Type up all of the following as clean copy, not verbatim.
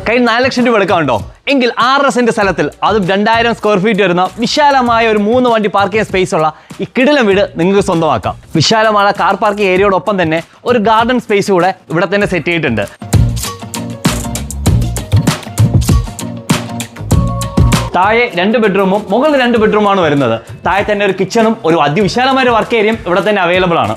കയ്യിൽ 4 ലക്ഷം രൂപ എടുക്കാനുണ്ടോ എങ്കിൽ 6 സെന്റ് സ്ഥലത്തിൽ അതും 2000 സ്ക്വയർ ഫീറ്റ് വരുന്ന വിശാലമായ ഒരു 3 വണ്ടി പാർക്കിംഗ് സ്പേസ് ഉള്ള ഈ കിടിലൻ വീട് നിങ്ങൾക്ക് സ്വന്തമാക്കാം. വിശാലമായ കാർ പാർക്കിംഗ് ഏരിയയോടൊപ്പം തന്നെ ഒരു ഗാർഡൻ സ്പേസ് കൂടെ ഇവിടെ തന്നെ സെറ്റ് ചെയ്തിട്ടുണ്ട്. താഴെ 2 ബെഡ്റൂമും മുകളിൽ 2 ബെഡ്റൂമാണ് വരുന്നത്. താഴെ തന്നെ ഒരു കിച്ചണും ഒരു അതിവിശാലമായ ഒരു വർക്ക് ഏരിയയും ഇവിടെ തന്നെ അവൈലബിൾ ആണ്.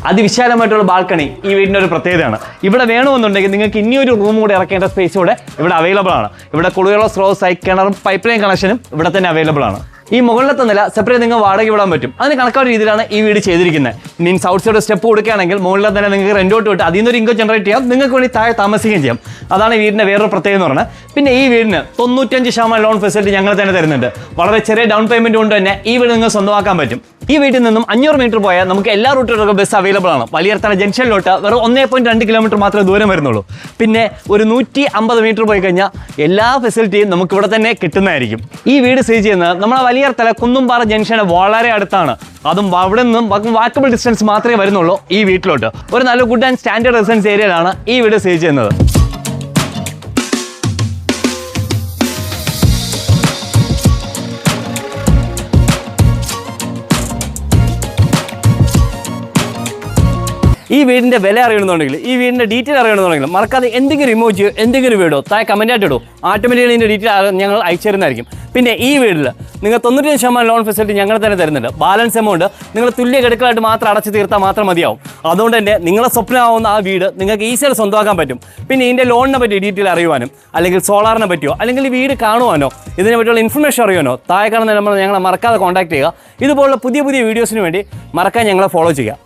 അതിവിശാലമായിട്ടുള്ള ബാൽക്കണി ഈ വീടിൻ്റെ ഒരു പ്രത്യേകതയാണ്. ഇവിടെ വേണമെന്നുണ്ടെങ്കിൽ നിങ്ങൾക്ക് ഇനിയൊരു റൂം കൂടെ ഇറക്കേണ്ട സ്പേസ് കൂടെ ഇവിടെ അവൈലബിൾ ആണ്. ഇവിടെ കുടിവെള്ള സ്രോതസ്സായി കിണറും പൈപ്പ് ലൈൻ കണക്ഷനും ഇവിടെ തന്നെ അവൈലബിൾ ആണ്. ഈ മുകളിലത്തെ നില സെപ്പറേറ്റ് നിങ്ങൾ വാടക വിടാൻ പറ്റും. അതിന് കണക്കായ രീതിയിലാണ് ഈ വീട് ചെയ്തിരിക്കുന്നത്. മീൻസ് ഔട്ട് സൈഡ് സ്റ്റെപ്പ് കൊടുക്കുകയാണെങ്കിൽ മുകളിലെ തന്നെ നിങ്ങൾക്ക് റെൻറ്റോട്ട് വിട്ട് അതിൽ നിന്നൊരു ഇൻകം ജനറേറ്റ് ചെയ്യാം. നിങ്ങൾക്ക് വേണ്ടി താഴെ താമസിക്കുകയും ചെയ്യാം. അതാണ് ഈ വീടിൻ്റെ വേറൊരു പ്രത്യേകത എന്ന് പറയുന്നത്. പിന്നെ ഈ വീടിന് 95% ലോൺ ഫെസിലിറ്റി ഞങ്ങൾ തന്നെ തരുന്നുണ്ട്. വളരെ ചെറിയ ഡൗൺ പേയ്മെൻറ്റ് കൊണ്ട് തന്നെ ഈ വീട് നിങ്ങൾ സ്വന്തമാക്കാൻ പറ്റും. ഈ വീട്ടിൽ നിന്നും 500 മീറ്റർ പോയാൽ നമുക്ക് എല്ലാ റൂട്ടുകൾക്കും ബസ് അവൈലബിൾ ആണ്. വലിയർത്തല ജംഗ്ഷനിലോട്ട് വെറും 1.2 കിലോമീറ്റർ മാത്രമേ ദൂരം വരുന്നുള്ളൂ. പിന്നെ ഒരു 150 മീറ്റർ പോയി കഴിഞ്ഞാൽ എല്ലാ ഫെസിലിറ്റിയും നമുക്ക് ഇവിടെ തന്നെ കിട്ടുന്നതായിരിക്കും. ഈ വീട് സ്ഥിതി ചെയ്യുന്നത് നമ്മുടെ വലിയർത്തല കുന്നുംപാറ ജംഗ്ഷന് വളരെ അടുത്താണ്. അതും അവിടെ നിന്നും വാക്കബിൾ ഡിസ്റ്റൻസ് മാത്രമേ വരുന്നുള്ളൂ ഈ വീട്ടിലോട്ട്. ഒരു നല്ല ഗുഡ് ആൻഡ് സ്റ്റാൻഡേർഡ് റെസിഡൻസ് ഏരിയയിലാണ് ഈ വീട് സ്ഥിതി ചെയ്യുന്നത്. ഈ വീടിൻ്റെ വില അറിയണമെന്നുണ്ടെങ്കിൽ ഈ വീടിൻ്റെ ഡീറ്റെയിൽ അറിയണമെന്നുണ്ടെങ്കിൽ മറക്കാതെ എന്തെങ്കിലും ഇമോജിയോ എന്തെങ്കിലും വീടോ താഴെ കമൻറ്റായിട്ട് ഇടോ. ഓട്ടോമാറ്റിക്കലി ഇതിൻ്റെ ഡീറ്റെയിൽ ഞങ്ങൾ അയച്ചു തരുന്നതായിരിക്കും. പിന്നെ ഈ വീട്ടിൽ നിങ്ങൾ 95% ലോൺ ഫെസിലിറ്റി ഞങ്ങൾ തന്നെ തരുന്നുണ്ട്. ബാലൻസ് എമൗണ്ട് നിങ്ങൾ തുല്യ ഗഡുക്കളായിട്ട് മാത്രം അടച്ചു തീർത്താൽ മാത്രം മതിയാവും. അതുകൊണ്ട് തന്നെ നിങ്ങളെ സ്വപ്നമാവുന്ന ആ വീട് നിങ്ങൾക്ക് ഈസിയായി സ്വന്തമാക്കാൻ പറ്റും. പിന്നെ ഇതിൻ്റെ ലോണിനെ പറ്റി ഡീറ്റെയിൽ അറിയുവാനും അല്ലെങ്കിൽ സോളാറിനെ പറ്റിയോ അല്ലെങ്കിൽ ഈ വീട് കാണുവാനോ ഇതിനെ പറ്റിയുള്ള ഇൻഫർമേഷൻ അറിയുവാനോ താഴെ കാണുന്ന ഞങ്ങളെ മറക്കാതെ കോൺടാക്ട് ചെയ്യുക. ഇതുപോലുള്ള പുതിയ വീഡിയോസിന് വേണ്ടി മറക്കാൻ ഞങ്ങളെ ഫോളോ ചെയ്യുക.